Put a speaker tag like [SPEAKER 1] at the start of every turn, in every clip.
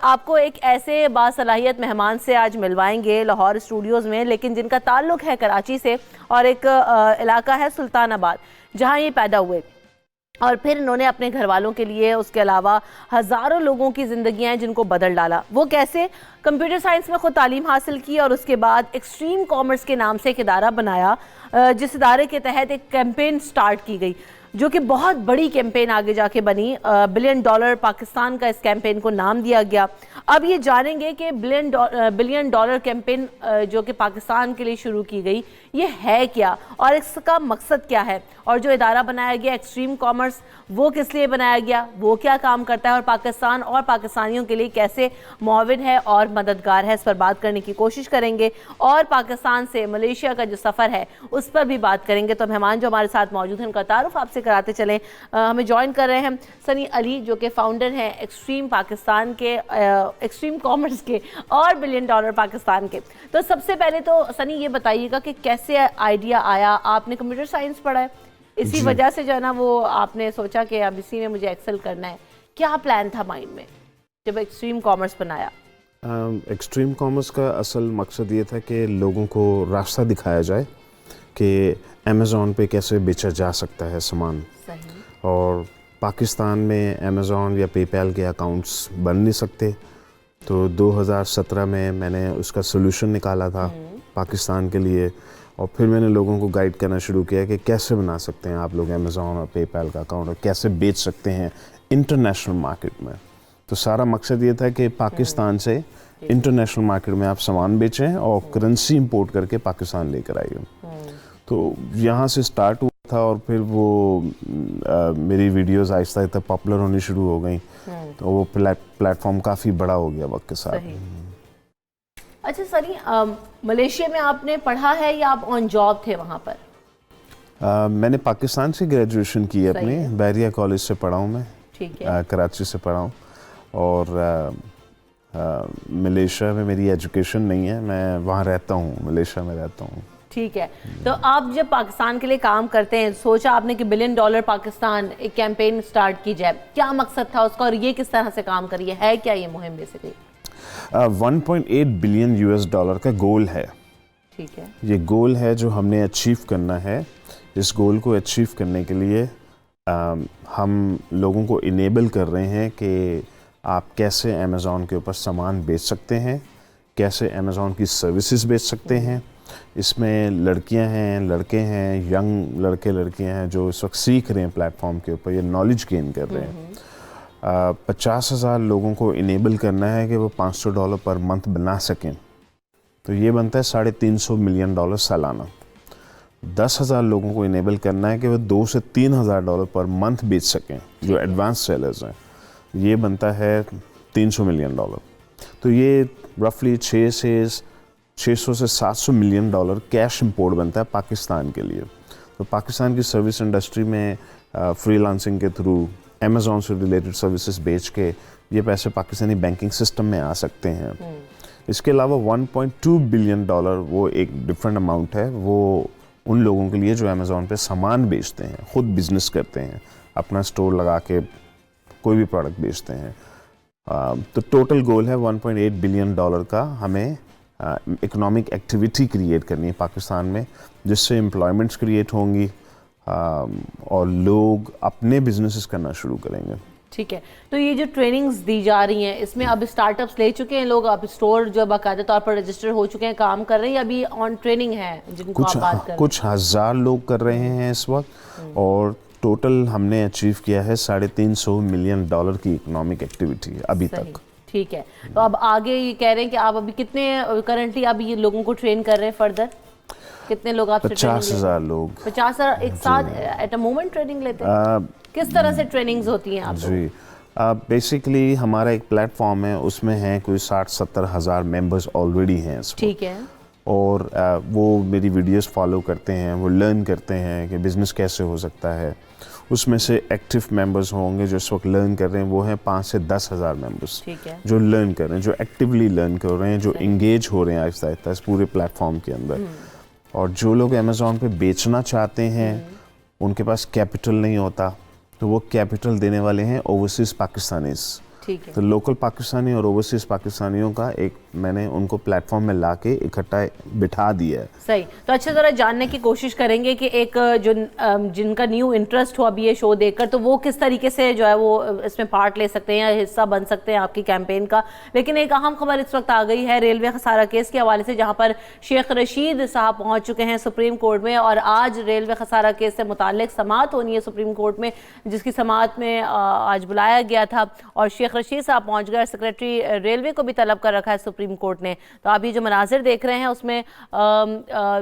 [SPEAKER 1] आपको एक ऐसे बासलाहियत मेहमान से आज मिलवाएंगे लाहौर स्टूडियोज़ में, लेकिन जिनका ताल्लुक़ है कराची से और एक इलाका है सुल्तानाबाद जहां ये पैदा हुए और फिर इन्होंने अपने घर वालों के लिए, उसके अलावा हज़ारों लोगों की ज़िंदगियाँ हैं जिनको बदल डाला। वो कैसे? कंप्यूटर साइंस में ख़ुद तालीम हासिल की और उसके बाद एक्सट्रीम कॉमर्स के नाम से एक इदारा बनाया, जिस इदारे के तहत एक कैंपेन स्टार्ट की गई जो कि बहुत बड़ी कैंपेन आगे जाके बनी। $1 बिलियन पाकिस्तान का इस कैंपेन को नाम दिया गया। अब ये जानेंगे कि $1 बिलियन कैंपेन जो कि पाकिस्तान के लिए शुरू की गई, ये है क्या और इसका मकसद क्या है, और जो इदारा बनाया गया एक्सट्रीम कॉमर्स, वो किस लिए बनाया गया, वो क्या काम करता है और पाकिस्तान और पाकिस्तानियों के लिए कैसे मुआविन है और मददगार है, इस पर बात करने की कोशिश करेंगे। और पाकिस्तान से मलेशिया का जो सफ़र है उस पर भी बात करेंगे। तो मेहमान जो हमारे साथ मौजूद हैं उनका तारुफ आपसे कराते चलें। हमें ज्वाइन कर रहे हैं सनी अली, जो कि फाउंडर हैं एक्सट्रीम पाकिस्तान के, एक्सट्रीम कॉमर्स के और $1 बिलियन पाकिस्तान के। तो सबसे पहले तो सनी ये बताइएगा कि कैसे आइडिया आया? आपने कंप्यूटर साइंस पढ़ा है, इसी वजह से जो है ना वो आपने सोचा कि अब इसी में मुझे एक्सेल करना है। क्या प्लान था माइंड में जब एक्सट्रीम कॉमर्स बनाया?
[SPEAKER 2] एक्सट्रीम कॉमर्स का असल मकसद ये था कि लोगों को रास्ता दिखाया जाए कि अमेज़ॉन पे कैसे बेचा जा सकता है सामान।
[SPEAKER 1] सही।
[SPEAKER 2] और पाकिस्तान में अमेज़ॉन या पेपैल के अकाउंट्स बन नहीं सकते, तो 2017 में मैंने उसका सोल्यूशन निकाला था पाकिस्तान के लिए। और फिर मैंने लोगों को गाइड करना शुरू किया कि कैसे बना सकते हैं आप लोग अमेज़ॉन और पेपैल का अकाउंट और कैसे बेच सकते हैं इंटरनेशनल मार्केट में। तो सारा मकसद ये था कि पाकिस्तान से इंटरनेशनल मार्केट में आप सामान बेचें और करेंसी इंपोर्ट करके पाकिस्तान लेकर आइए। तो यहाँ से स्टार्ट हुआ था और फिर वो मेरी वीडियोस आहिस्ता आहिस्ता पॉपुलर होनी शुरू हो गई, तो वो प्लेटफॉर्म काफ़ी बड़ा हो गया वक्त के साथ।
[SPEAKER 1] अच्छा सनी, मलेशिया में आपने पढ़ा है या आप ऑन जॉब थे वहाँ पर?
[SPEAKER 2] मैंने पाकिस्तान से ग्रेजुएशन की है, अपनी बैरिया कॉलेज से पढ़ा हूँ मैं।
[SPEAKER 1] ठीक है।
[SPEAKER 2] कराची से पढ़ा हूँ और मलेशिया में मेरी एजुकेशन नहीं है, मैं वहाँ रहता हूँ, मलेशिया में रहता हूँ।
[SPEAKER 1] ठीक है। तो आप जब पाकिस्तान के लिए काम करते हैं, सोचा आपने कि $1 बिलियन पाकिस्तान एक कैंपेन स्टार्ट की जाए, क्या मकसद था उसका और ये किस तरह से काम करी है क्या ये मुहिम? बेसिकली
[SPEAKER 2] $1.8 बिलियन का गोल है।
[SPEAKER 1] ठीक है।
[SPEAKER 2] ये गोल है जो हमने अचीव करना है। इस गोल को अचीव करने के लिए हम लोगों को इनेबल कर रहे हैं कि आप कैसे अमेज़ॉन के ऊपर सामान बेच सकते हैं, कैसे अमेज़ॉन की सर्विसेज बेच सकते हैं। इसमें लड़कियां हैं, लड़के हैं, यंग लड़के लड़कियां हैं जो इस वक्त सीख रहे हैं प्लेटफॉर्म के ऊपर, ये नॉलेज गेन कर रहे हैं। 50,000 लोगों को इनेबल करना है कि वो $500 पर मंथ बना सकें, तो ये बनता है $350 मिलियन सालाना। 10,000 लोगों को इनेबल करना है कि वो $2,000 से $3,000 पर मंथ बेच सकें, जो एडवांस सेलर्स हैं, ये बनता है $300 मिलियन। तो ये रफली 600 से $700 मिलियन कैश इंपोर्ट बनता है पाकिस्तान के लिए। तो पाकिस्तान की सर्विस इंडस्ट्री में फ्रीलांसिंग के थ्रू अमेज़ॉन से रिलेटेड सर्विसेज बेच के ये पैसे पाकिस्तानी बैंकिंग सिस्टम में आ सकते हैं। इसके अलावा $1.2 बिलियन वो एक डिफरेंट अमाउंट है, वो उन लोगों के लिए जो अमेज़ॉन पे सामान बेचते हैं, ख़ुद बिजनेस करते हैं, अपना स्टोर लगा के कोई भी प्रोडक्ट बेचते हैं। तो टोटल गोल है $1.8 बिलियन का। हमें इकोनॉमिक एक्टिविटी क्रिएट करनी है पाकिस्तान में, जिससे एम्प्लॉयमेंट्स क्रिएट होंगी और लोग अपने बिजनेसेस करना शुरू करेंगे।
[SPEAKER 1] ठीक है। तो ये जो ट्रेनिंग्स दी जा रही हैं, इसमें अब स्टार्टअप्स ले चुके हैं लोग, अब स्टोर जो बाकायदा तौर पर रजिस्टर हो चुके हैं, काम कर रहे हैं, या अभी ऑन ट्रेनिंग है जिनको आप बात कर रहे हैं?
[SPEAKER 2] कुछ हज़ार लोग कर रहे हैं इस वक्त, और टोटल हमने अचीव किया है $350 मिलियन की इकोनॉमिक एक्टिविटी अभी तक।
[SPEAKER 1] ठीक है। तो अब आगे ये कह रहे हैं कि आप अभी कितने करंटली आप ये लोगों को ट्रेन कर रहे हैं? फर्दर कितने लोग आपसे?
[SPEAKER 2] 50,000 लोग।
[SPEAKER 1] 50,000 एक साथ एट अ मोमेंट ट्रेनिंग लेते हैं? किस तरह से ट्रेनिंग्स होती हैं आप?
[SPEAKER 2] जी, बेसिकली हमारा एक प्लेटफॉर्म है, उसमें हैं कोई 60-70 हज़ार मेंबर्स ऑलरेडी हैं।
[SPEAKER 1] ठीक है।
[SPEAKER 2] और वो मेरी वीडियोस फॉलो करते हैं, वो लर्न करते हैं कि बिज़नेस कैसे हो सकता है। उसमें से एक्टिव मेंबर्स होंगे जो इस वक्त लर्न कर रहे हैं, वो हैं 5 से 10 हज़ार मेंबर्स जो लर्न कर रहे हैं, जो एक्टिवली लर्न कर रहे हैं, जो इंगेज हो रहे हैं आहिस्ता आहिस्ता इस पूरे प्लेटफॉर्म के अंदर। और जो लोग अमेज़ॉन पे बेचना चाहते हैं, उनके पास कैपिटल नहीं होता, तो वो कैपिटल देने वाले हैं ओवरसीज़ पाकिस्तानीज़।
[SPEAKER 1] ठीक है।
[SPEAKER 2] तो लोकल पाकिस्तानी और ओवरसीज पाकिस्तानियों का एक मैंने उनको प्लेटफॉर्म में ला के इकट्ठा बिठा दिया है।
[SPEAKER 1] सही, तो अच्छे तरह जानने की कोशिश करेंगे कि एक जो जिनका न्यू इंटरेस्ट हो अभी ये शो देखकर, तो वो किस तरीके से जो है वो इसमें पार्ट ले सकते हैं या हिस्सा बन सकते हैं आपकी कैंपेन का। लेकिन एक अहम खबर इस वक्त आ गई है रेलवे खसारा केस के हवाले से, जहां पर शेख रशीद साहब पहुंच चुके हैं सुप्रीम कोर्ट में और आज रेलवे खसारा केस से मुताल्लिक समाअत होनी है सुप्रीम कोर्ट में, जिसकी समाअत में आज बुलाया गया था और शेख रशीद साहब पहुंच गए। सेक्रेटरी रेलवे को भी तलब कर रखा है सुप्रीम कोर्ट ने। तो आप ये जो मनाजिर देख रहे हैं उसमें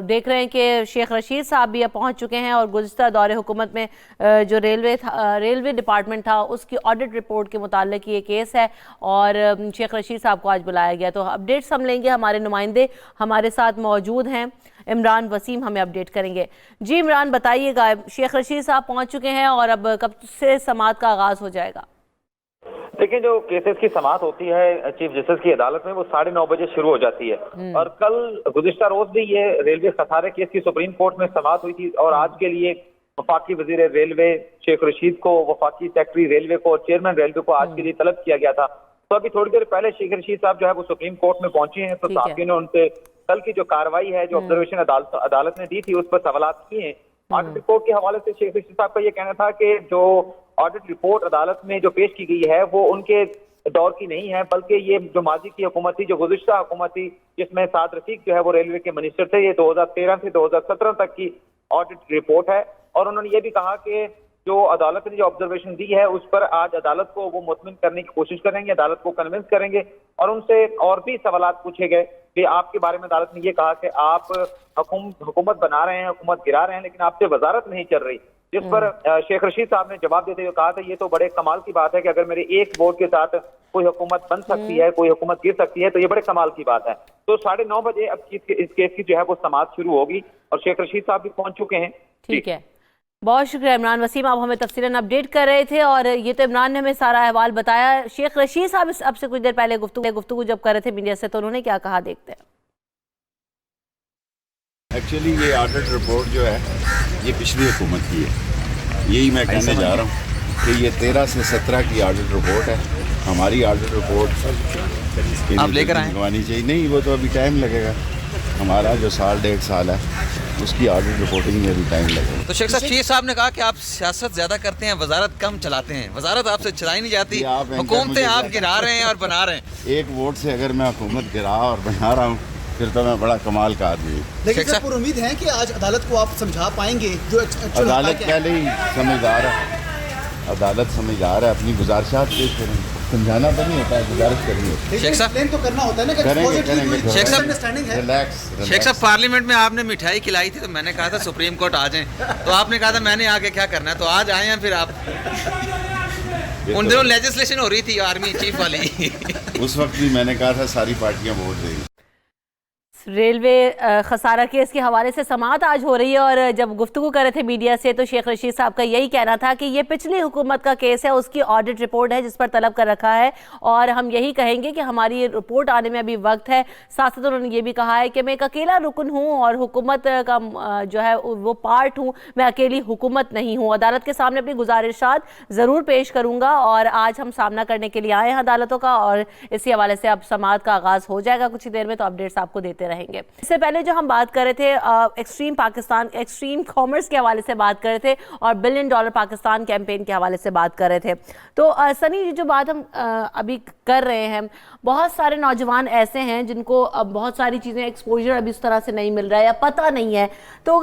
[SPEAKER 1] देख रहे हैं कि शेख रशीद साहब भी पहुंच चुके हैं और गुज़िश्ता दौरे हुकूमत में जो रेलवे डिपार्टमेंट था उसकी ऑडिट रिपोर्ट के मुताल्लिक ये केस है और शेख रशीद साहब को आज बुलाया गया। तो अपडेट्स हम लेंगे, हमारे नुमाइंदे हमारे साथ मौजूद हैं, इमरान वसीम हमें अपडेट करेंगे। जी इमरान बताइएगा, शेख रशीद साहब पहुंच चुके हैं और अब कब से समाअत का आगाज हो जाएगा?
[SPEAKER 3] देखिए, जो केसेस की समाअत होती है चीफ जस्टिस की अदालत में वो 9:30 बजे शुरू हो जाती है और कल गुज़िश्ता रोज भी ये रेलवे खसारे केस की सुप्रीम कोर्ट में समाअत हुई थी और आज के लिए वफाकी वजीर रेलवे शेख रशीद को, वफाकी सेक्रेटरी रेलवे को और चेयरमैन रेलवे को आज के लिए तलब किया गया था। तो अभी थोड़ी देर पहले शेख रशीद साहब जो है वो सुप्रीम कोर्ट में पहुंचे हैं। तो साथियों ने उनसे कल की जो कार्रवाई है, जो ऑब्जर्वेशन अदालत ने दी थी, उस पर सवाल किए हैं। ऑडिट रिपोर्ट के हवाले से शेख रशीद साहब का ये कहना था कि जो ऑडिट रिपोर्ट अदालत में जो पेश की गई है वो उनके दौर की नहीं है, बल्कि ये जो माजी की हुकूमत थी, जो गुज़िश्ता हुकूमत थी जिसमें साद रफीक जो है वो रेलवे के मिनिस्टर थे, ये 2013 से 2017 तक की ऑडिट रिपोर्ट है। और उन्होंने ये भी कहा कि जो अदालत ने जो ऑब्जर्वेशन दी है उस पर आज अदालत को वो मुतमिन करने की कोशिश करेंगे, अदालत को कन्विंस करेंगे और उनसे और भी सवाल पूछे गए कि आपके बारे में अदालत ने ये कहा कि आप हुकूमत बना रहे हैं, हुकूमत गिरा रहे हैं, लेकिन आपसे वजारत नहीं चल रही। जिस पर शेख रशीद साहब ने जवाब देते हुए कहा था ये तो बड़े कमाल की बात है कि अगर मेरे एक वोट के साथ कोई हुकूमत बन सकती है, कोई हुकूमत गिर सकती है, तो ये बड़े कमाल की बात है। तो 9:30 बजे अब इस केस की जो है वो समाअत शुरू होगी और शेख रशीद साहब भी पहुंच चुके हैं।
[SPEAKER 1] ठीक है, बहुत शुक्रिया इमरान वसीम, आप हमें तफसीलन अपडेट कर रहे थे और ये तो इमरान ने हमें सारा अहवाल बताया। शेख रशीद साहब अब से कुछ देर पहले गुफ्तगू जब कर रहे थे मीडिया से, तो उन्होंने क्या कहा, देखते हैं।
[SPEAKER 4] एक्चुअली ये ऑडिट रिपोर्ट जो है ये पिछली हुकूमत की है, यही मैं कहने जा रहा हूँ कि ये 13 से 17 की ऑडिट रिपोर्ट है। हमारी ऑडिट रिपोर्ट
[SPEAKER 5] आप लेकर आए
[SPEAKER 4] चाहिए नहीं, वो तो अभी टाइम लगेगा। हमारा जो 1.5 साल है उसकी ऑडिट रिपोर्टिंग में भी टाइम लगेगा।
[SPEAKER 5] तो शेख साहब ने कहा कि आप सियासत ज्यादा करते हैं, वजारत कम चलाते हैं, वजारत आपसे चलाई नहीं जाती, हुकूमतें आप गिरा रहे हैं और बना रहे हैं।
[SPEAKER 4] एक वोट से अगर मैं हुकूमत गिरा और बना रहा हूँ फिर तो मैं बड़ा कमाल का आदमी हूँ।
[SPEAKER 6] लेकिन सर पूरी उम्मीद है कि आज अदालत को आप समझा पाएंगे। जो
[SPEAKER 4] अदालत पहले ही समझदार है, अदालत समझदार है, अपनी गुजारिशात पेश करेंगे। समझाना तो नहीं होता है, गुजारिश करनी होती है।
[SPEAKER 5] शेख साहब
[SPEAKER 6] तो करना होता है ना,
[SPEAKER 4] करेंगे।
[SPEAKER 5] शेख साहब
[SPEAKER 6] अंडरस्टैंडिंग है।
[SPEAKER 4] रिलैक्स।
[SPEAKER 5] शेख साहब पार्लियामेंट में आपने मिठाई खिलाई थी तो मैंने कहा था सुप्रीम कोर्ट आ जाएं, तो आपने कहा था मैंने आके क्या करना है, तो आज आए हैं फिर आप। उन दिनों लेजिस्लेशन हो रही थी आर्मी चीफ वाली
[SPEAKER 4] उस वक्त भी मैंने कहा था सारी पार्टियां वोट देंगी।
[SPEAKER 1] रेलवे खसारा केस के हवाले से समाअत आज हो रही है और जब गुफ्तगू कर रहे थे मीडिया से तो शेख रशीद साहब का यही कहना था कि ये पिछली हुकूमत का केस है, उसकी ऑडिट रिपोर्ट है जिस पर तलब कर रखा है और हम यही कहेंगे कि हमारी ये रिपोर्ट आने में अभी वक्त है। साथ साथ उन्होंने ये भी कहा है कि मैं एक अकेला रुकन हूँ और हुकूमत का जो है वो पार्ट हूँ, मैं अकेली हुकूमत नहीं हूँ। अदालत के सामने अपनी गुजारिशात ज़रूर पेश करूँगा और आज हम सामना करने के लिए आए हैं अदालतों का और इसी हवाले से अब समाअत का आगाज़ हो जाएगा कुछ ही देर में, तो अपडेट्स आपको देते रहेंगे। इससे पहले जो हम बात कर रहे थे एक्सट्रीम कॉमर्स के हवाले से बात कर रहे थे और $1 बिलियन पाकिस्तान कैंपेन के हवाले से बात कर रहे थे। तो सनी, जो बात हम अभी कर रहे हैं, बहुत सारे नौजवान ऐसे हैं जिनको अब बहुत सारी चीज़ें एक्सपोजर अभी इस तरह से नहीं मिल रहा है या पता नहीं है, तो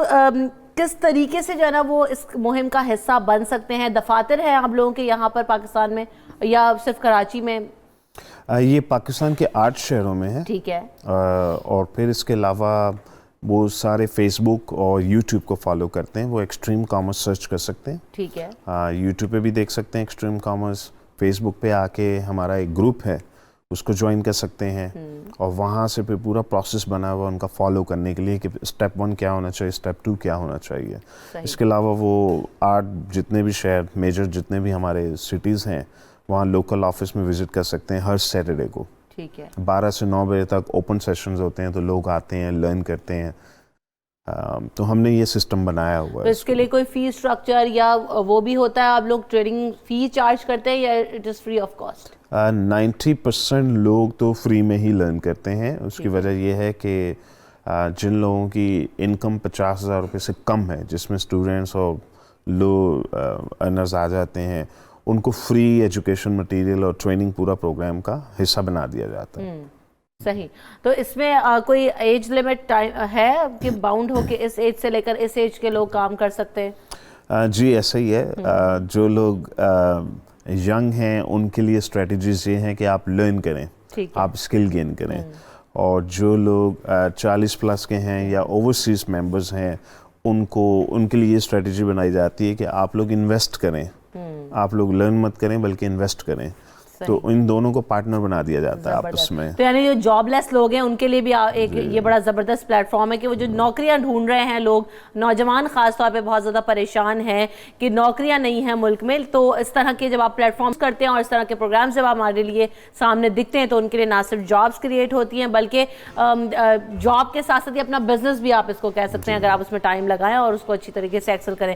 [SPEAKER 1] किस तरीके से जो है ना वो इस मुहिम का हिस्सा बन सकते हैं? दफातर है आप लोगों के यहाँ पर पाकिस्तान में या सिर्फ कराची में?
[SPEAKER 2] ये पाकिस्तान के 8 शहरों में है।
[SPEAKER 1] ठीक है।
[SPEAKER 2] और फिर इसके अलावा वो सारे फेसबुक और यूट्यूब को फॉलो करते हैं, वो एक्सट्रीम कॉमर्स सर्च कर सकते हैं।
[SPEAKER 1] ठीक है।
[SPEAKER 2] यूट्यूब पे भी देख सकते हैं एक्सट्रीम कॉमर्स, फेसबुक पे आके हमारा एक ग्रुप है उसको ज्वाइन कर सकते हैं और वहाँ से फिर पूरा प्रोसेस बना हुआ उनका फॉलो करने के लिए कि स्टेप 1 क्या होना चाहिए, स्टेप 2 क्या होना चाहिए। इसके अलावा वो 8 जितने भी शहर मेजर जितने भी हमारे सिटीज़ हैं वहाँ लोकल ऑफिस में विजिट कर सकते हैं हर सैटरडे को।
[SPEAKER 1] ठीक है।
[SPEAKER 2] 12 से 9 बजे तक ओपन सेशंस होते हैं, तो लोग आते हैं, लर्न करते हैं। तो हमने ये सिस्टम बनाया हुआ है।
[SPEAKER 1] तो इसके लिए कोई फीस स्ट्रक्चर या वो भी होता है? आप लोग ट्रेडिंग फी चार्ज करते हैं या it is free of cost?
[SPEAKER 2] 90% लोग तो फ्री में ही लर्न करते हैं। उसकी वजह यह है कि जिन लोगों की इनकम 50,000 रुपये से कम है, जिसमें स्टूडेंट्स और लो अर्नर्स आ जाते हैं, उनको फ्री एजुकेशन मटेरियल और ट्रेनिंग पूरा प्रोग्राम का हिस्सा बना दिया जाता है।
[SPEAKER 1] सही। तो इसमें कोई एज लिमिट टाइम है कि बाउंड हो कि इस एज से लेकर इस एज के लोग काम कर सकते हैं?
[SPEAKER 2] जी ऐसा ही है। जो लोग यंग हैं उनके लिए स्ट्रेटजीज ये हैं कि आप लर्न करें, आप स्किल गेन करें। और जो लोग 40 प्लस के हैं या ओवरसीज मेंबर्स हैं, उनके लिए ये स्ट्रेटजी बनाई जाती है कि आप लोग इन्वेस्ट करें, आप लोग लर्न मत करें बल्कि इन्वेस्ट करें। तो इन दोनों को पार्टनर बना दिया जाता है आपस में।
[SPEAKER 1] तो यानी जो जॉबलेस लोग हैं उनके लिए भी एक ये बड़ा ज़बरदस्त प्लेटफॉर्म है कि वो जो नौकरियां ढूंढ रहे हैं लोग, नौजवान खास तौर पे बहुत ज़्यादा परेशान हैं कि नौकरियां नहीं हैं मुल्क में। तो इस तरह के जब आप प्लेटफॉर्म्स करते हैं और इस तरह के प्रोग्राम जब हमारे लिए सामने दिखते हैं तो उनके लिए ना सिर्फ जॉब्स क्रिएट होती हैं बल्कि जॉब के साथ साथ ही अपना बिजनेस भी आप इसको कह सकते हैं, अगर आप उसमें टाइम लगाएं और उसको अच्छी तरीके से एक्सेल करें।